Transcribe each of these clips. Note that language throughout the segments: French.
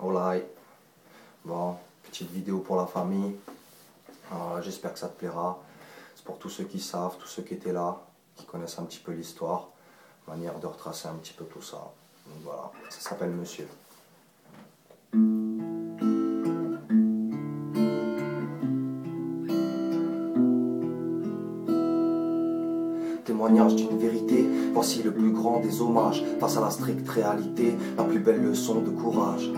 Alright. Bon, petite vidéo pour la famille. J'espère que ça te plaira. C'est pour tous ceux qui savent, tous ceux qui étaient là, qui connaissent un petit peu l'histoire. Manière de retracer un petit peu tout ça. Donc voilà, ça s'appelle Monsieur. Témoignage d'une vérité, voici le plus grand des hommages. Face à la stricte réalité, la plus belle leçon de courage.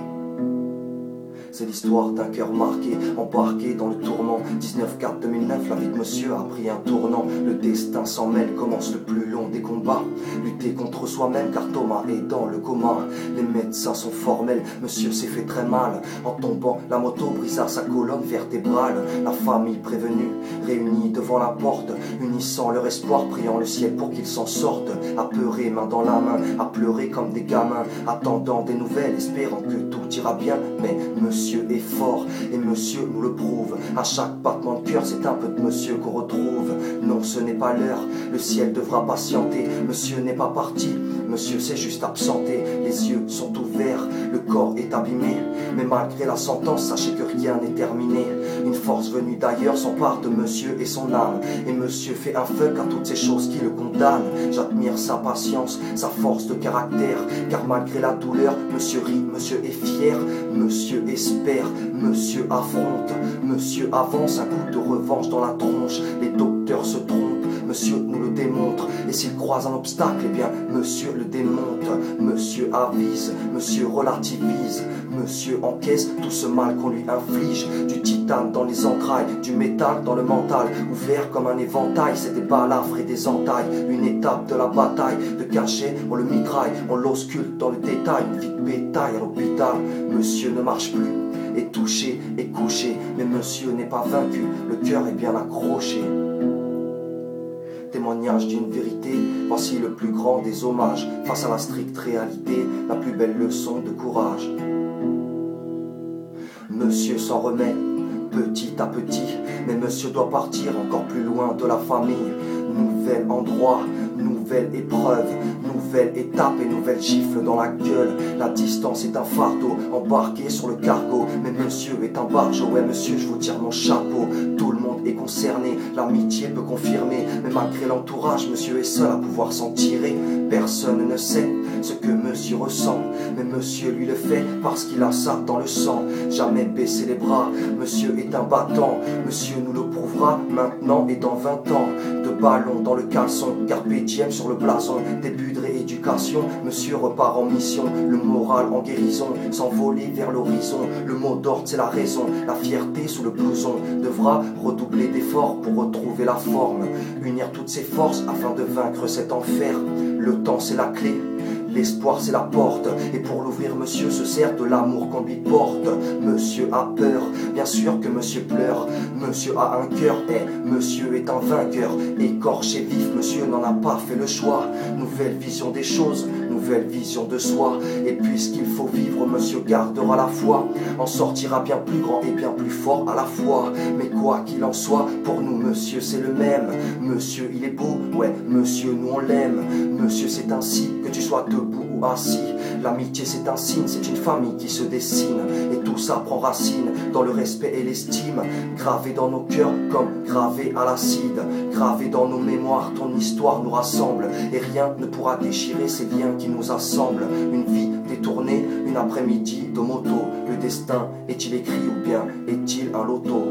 C'est l'histoire d'un cœur marqué, embarqué dans le tourment. 19/4/2009, la vie de monsieur a pris un tournant. Le destin s'en mêle, commence le plus long des combats. Lutter contre soi-même car Thomas est dans le coma. Les médecins sont formels, monsieur s'est fait très mal. En tombant, la moto brisa sa colonne vertébrale. La famille prévenue, réunie devant la porte, unissant leur espoir, priant le ciel pour qu'ils s'en sortent. Apeurés, main dans la main, à pleurer comme des gamins, attendant des nouvelles, espérant que tout ira bien. Mais monsieur est fort et monsieur nous le prouve. À chaque battement de cœur, c'est un peu de monsieur qu'on retrouve. Non, ce n'est pas l'heure, le ciel devra patienter. Monsieur n'est pas parti, monsieur s'est juste absenté. Les yeux sont ouverts, le corps est abîmé. Mais malgré la sentence, sachez que rien n'est terminé. Une force venue d'ailleurs s'empare de monsieur et son âme. Et monsieur fait un fuck à toutes ces choses qui le condamnent. J'admire sa patience, sa force de caractère. Car malgré la douleur, monsieur rit, monsieur est fier. Monsieur espère, monsieur affronte. Monsieur avance, un coup de revanche dans la tronche. Les docteurs se trompent, monsieur nous le démontre. Et s'il croise un obstacle, eh bien monsieur le démonte. Monsieur avise, monsieur relativise. Monsieur encaisse tout ce mal qu'on lui inflige. Du titane dans les entrailles, du métal dans le mental. Ouvert comme un éventail, c'est des balafres et des entailles. Une étape de la bataille, de cachet, on le mitraille. On l'ausculte dans le détail, une vie de bétail à l'hôpital. Monsieur ne marche plus, est touché, est couché. Mais monsieur n'est pas vaincu, le cœur est bien accroché. Témoignage d'une vérité, voici le plus grand des hommages. Face à la stricte réalité, la plus belle leçon de courage. Monsieur s'en remet, petit à petit, mais monsieur doit partir encore plus loin de la famille. Nouvel endroit, nouvelle épreuve, nouvelle étape et nouvelle gifle dans la gueule. La distance est un fardeau, embarqué sur le cargo. Mais monsieur est un bargeau, ouais monsieur je vous tire mon chapeau. Tout le monde est concerné, l'amitié peut confirmer. Mais malgré l'entourage, monsieur est seul à pouvoir s'en tirer. Personne ne sait ce que monsieur ressent, mais monsieur lui le fait parce qu'il a ça dans le sang. Jamais baisser les bras, monsieur est un battant. Monsieur nous le prouvera maintenant et dans 20 ans. De ballon dans le caleçon, carpe diem sur le blason. Début de rééducation, monsieur repart en mission. Le moral en guérison, s'envoler vers l'horizon. Le mot d'ordre c'est la raison, la fierté sous le blouson. Devra redoubler d'efforts pour retrouver la forme. Unir toutes ses forces afin de vaincre cet enfer. Le temps c'est la clé, l'espoir c'est la porte. Et pour l'ouvrir monsieur se sert de l'amour qu'on lui porte. Monsieur a peur, bien sûr que monsieur pleure. Monsieur a un cœur, et monsieur est un vainqueur. Écorché vif, monsieur n'en a pas fait le choix. Nouvelle vision des choses, nouvelle vision de soi. Et puisqu'il faut vivre, monsieur gardera la foi. En sortira bien plus grand et bien plus fort à la fois. Mais quoi qu'il en soit, pour nous monsieur c'est le même. Monsieur il est beau, ouais monsieur nous on l'aime. Monsieur c'est ainsi, que tu sois debout ou assis. L'amitié c'est un signe, c'est une famille qui se dessine. Et tout ça prend racine dans le respect et l'estime. Gravé dans nos cœurs comme gravé à l'acide. Gravé dans nos mémoires, ton histoire nous rassemble. Et rien ne pourra déchirer ces liens qui nous assemblent. Une vie détournée, une après-midi de moto. Le destin est-il écrit ou bien est-il un loto?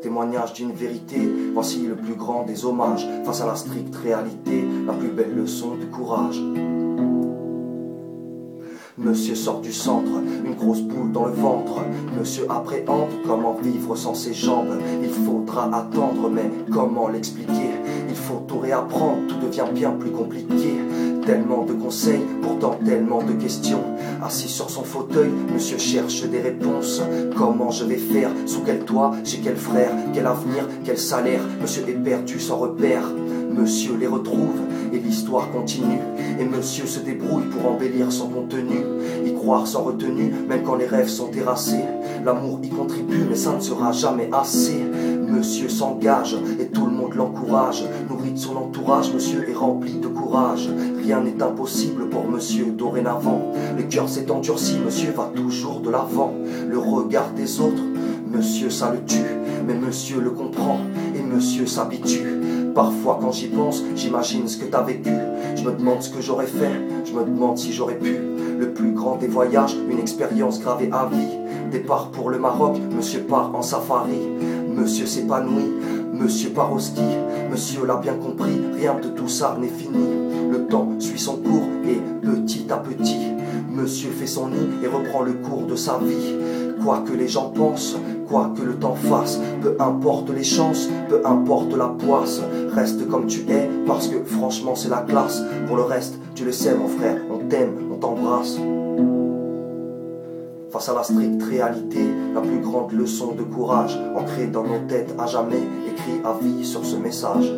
Témoignage d'une vérité, voici le plus grand des hommages. Face à la stricte réalité, la plus belle leçon de courage. Monsieur sort du centre, une grosse boule dans le ventre. Monsieur appréhende comment vivre sans ses jambes. Il faudra attendre, mais comment l'expliquer? Il faut tout réapprendre, tout devient bien plus compliqué. Tellement de conseils, pourtant tellement de questions. Assis sur son fauteuil, monsieur cherche des réponses. Comment je vais faire? Sous quel toit? Chez quel frère? Quel avenir? Quel salaire? Monsieur est perdu sans repère. Monsieur les retrouve et l'histoire continue. Et monsieur se débrouille pour embellir son contenu. Y croire sans retenue, même quand les rêves sont terrassés. L'amour y contribue, mais ça ne sera jamais assez. Monsieur s'engage et tout le monde l'encourage, nourri de son entourage, monsieur est rempli de courage. Rien n'est impossible pour monsieur dorénavant. Le cœur s'est endurci, monsieur va toujours de l'avant. Le regard des autres, monsieur ça le tue, mais monsieur le comprend et monsieur s'habitue. Parfois quand j'y pense, j'imagine ce que t'as vécu. Je me demande ce que j'aurais fait, je me demande si j'aurais pu. Le plus grand des voyages, une expérience gravée à vie. Départ pour le Maroc, monsieur part en safari. Monsieur s'épanouit, monsieur part au ski. Monsieur l'a bien compris, rien de tout ça n'est fini. Le temps suit son cours et petit à petit, monsieur fait son nid et reprend le cours de sa vie. Quoi que les gens pensent, quoi que le temps fasse, peu importe les chances, peu importe la poisse, reste comme tu es parce que franchement c'est la classe. Pour le reste, tu le sais mon frère, on t'aime, on t'embrasse. Face à la stricte réalité, la plus grande leçon de courage, ancrée dans nos têtes à jamais, écrit à vie sur ce message.